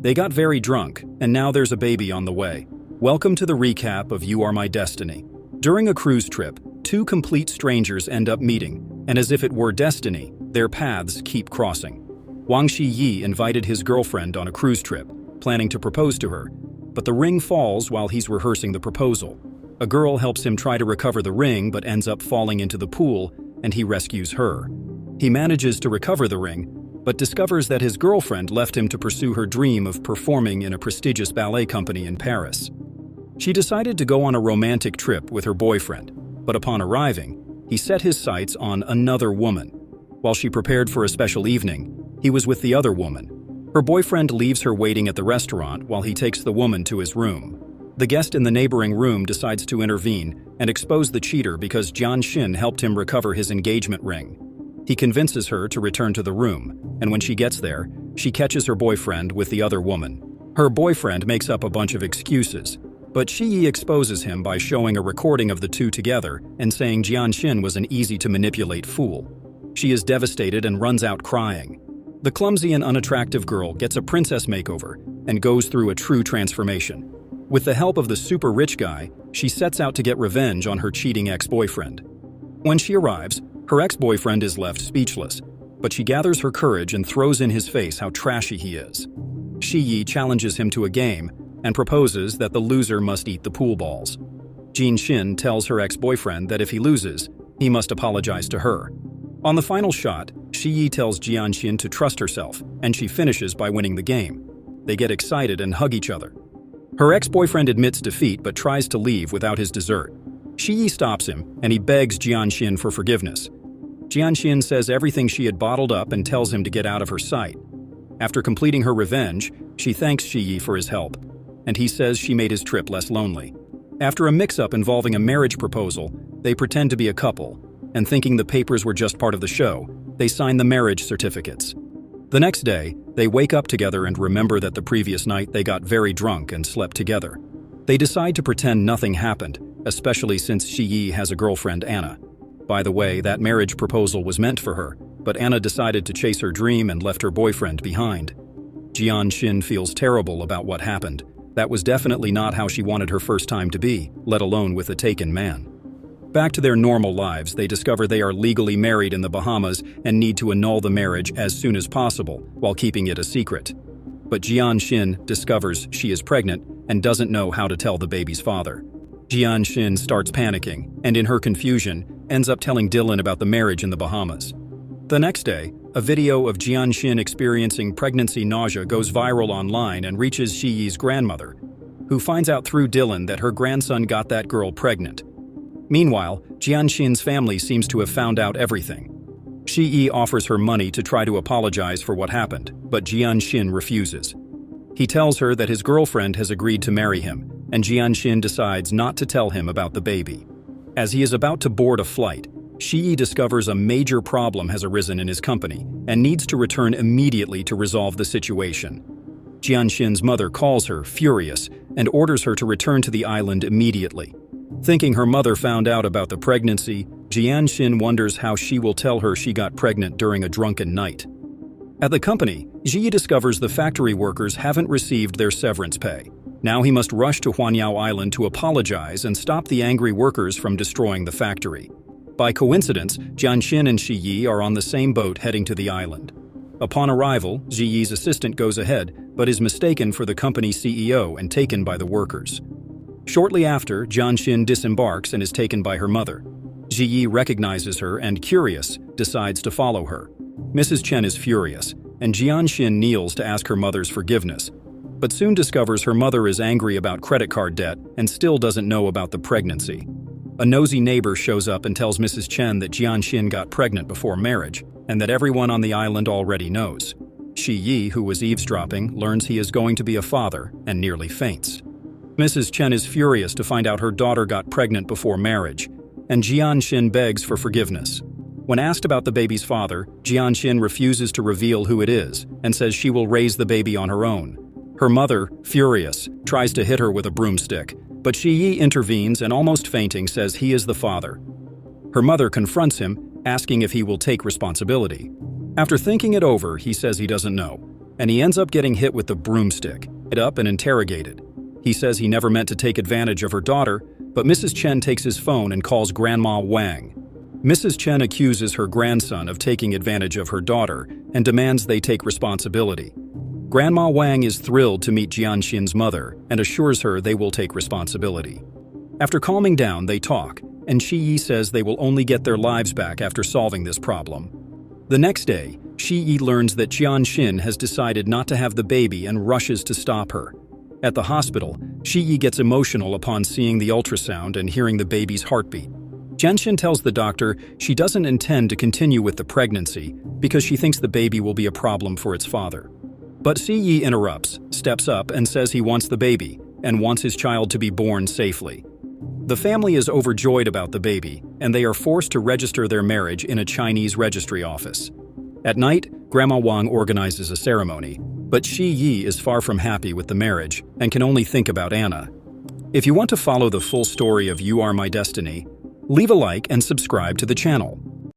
They got very drunk, and now there's a baby on the way. Welcome to the recap of You Are My Destiny. During a cruise trip, two complete strangers end up meeting, and as if it were destiny, their paths keep crossing. Wang Shiyi invited his girlfriend on a cruise trip, planning to propose to her, but the ring falls while he's rehearsing the proposal. A girl helps him try to recover the ring but ends up falling into the pool, and he rescues her. He manages to recover the ring, but discovers that his girlfriend left him to pursue her dream of performing in a prestigious ballet company in Paris. She decided to go on a romantic trip with her boyfriend, but upon arriving, he set his sights on another woman. While she prepared for a special evening, he was with the other woman. Her boyfriend leaves her waiting at the restaurant while he takes the woman to his room. The guest in the neighboring room decides to intervene and expose the cheater because Jian Xin helped him recover his engagement ring. He convinces her to return to the room, and when she gets there, she catches her boyfriend with the other woman. Her boyfriend makes up a bunch of excuses, but Shiyi exposes him by showing a recording of the two together and saying Jian Xin was an easy-to-manipulate fool. She is devastated and runs out crying. The clumsy and unattractive girl gets a princess makeover and goes through a true transformation. With the help of the super rich guy, she sets out to get revenge on her cheating ex-boyfriend. When she arrives, her ex-boyfriend is left speechless, but she gathers her courage and throws in his face how trashy he is. Shiyi challenges him to a game and proposes that the loser must eat the pool balls. Jian Xin tells her ex-boyfriend that if he loses, he must apologize to her. On the final shot, Shiyi tells Jian Xin to trust herself, and she finishes by winning the game. They get excited and hug each other. Her ex-boyfriend admits defeat but tries to leave without his dessert. Shiyi stops him, and he begs Jian Xin for forgiveness. Jian Xin says everything she had bottled up and tells him to get out of her sight. After completing her revenge, she thanks Shiyi for his help, and he says she made his trip less lonely. After a mix-up involving a marriage proposal, they pretend to be a couple, and thinking the papers were just part of the show, they sign the marriage certificates. The next day, they wake up together and remember that the previous night they got very drunk and slept together. They decide to pretend nothing happened, especially since Shiyi has a girlfriend, Anna. By the way, that marriage proposal was meant for her, but Anna decided to chase her dream and left her boyfriend behind. Jian Xin feels terrible about what happened. That was definitely not how she wanted her first time to be, let alone with a taken man. Back to their normal lives, they discover they are legally married in the Bahamas and need to annul the marriage as soon as possible while keeping it a secret. But Jian Xin discovers she is pregnant and doesn't know how to tell the baby's father. Jian Xin starts panicking and, in her confusion, ends up telling Dylan about the marriage in the Bahamas. The next day, a video of Jian Xin experiencing pregnancy nausea goes viral online and reaches Shiyi's grandmother, who finds out through Dylan that her grandson got that girl pregnant. Meanwhile, Jian Xin's family seems to have found out everything. Shiyi offers her money to try to apologize for what happened, but Jian Xin refuses. He tells her that his girlfriend has agreed to marry him, and Jian Xin decides not to tell him about the baby. As he is about to board a flight, Shiyi discovers a major problem has arisen in his company and needs to return immediately to resolve the situation. Jian Xin's mother calls her, furious, and orders her to return to the island immediately. Thinking her mother found out about the pregnancy, Jian Xin wonders how she will tell her she got pregnant during a drunken night. At the company, Ji discovers the factory workers haven't received their severance pay. Now he must rush to Huanyao Island to apologize and stop the angry workers from destroying the factory. By coincidence, Jian Xin and Shiyi are on the same boat heading to the island. Upon arrival, Ziyi's assistant goes ahead, but is mistaken for the company's CEO and taken by the workers. Shortly after, Jian Xin disembarks and is taken by her mother. Ziyi recognizes her and, curious, decides to follow her. Mrs. Chen is furious, and Jian Xin kneels to ask her mother's forgiveness, but soon discovers her mother is angry about credit card debt and still doesn't know about the pregnancy. A nosy neighbor shows up and tells Mrs. Chen that Jian Xin got pregnant before marriage, and that everyone on the island already knows. Shiyi, who was eavesdropping, learns he is going to be a father and nearly faints. Mrs. Chen is furious to find out her daughter got pregnant before marriage, and Jian Xin begs for forgiveness. When asked about the baby's father, Jian Xin refuses to reveal who it is and says she will raise the baby on her own. Her mother, furious, tries to hit her with a broomstick, but Shiyi intervenes and, almost fainting, says he is the father. Her mother confronts him, asking if he will take responsibility. After thinking it over, he says he doesn't know. and he ends up getting hit with the broomstick, hit up and interrogated. He says he never meant to take advantage of her daughter, but Mrs. Chen takes his phone and calls Grandma Wang. Mrs. Chen accuses her grandson of taking advantage of her daughter and demands they take responsibility. Grandma Wang is thrilled to meet Jianxin's mother and assures her they will take responsibility. After calming down, they talk, and Shi Yi says they will only get their lives back after solving this problem. The next day, Shi Yi learns that Jianxin has decided not to have the baby and rushes to stop her. At the hospital, Shi Yi gets emotional upon seeing the ultrasound and hearing the baby's heartbeat. Jianxin tells the doctor she doesn't intend to continue with the pregnancy because she thinks the baby will be a problem for its father. But Shi Yi interrupts, steps up, and says he wants the baby and wants his child to be born safely. The family is overjoyed about the baby, and they are forced to register their marriage in a Chinese registry office. At night, Grandma Wang organizes a ceremony, but Shi Yi is far from happy with the marriage and can only think about Anna. If you want to follow the full story of You Are My Destiny, leave a like and subscribe to the channel.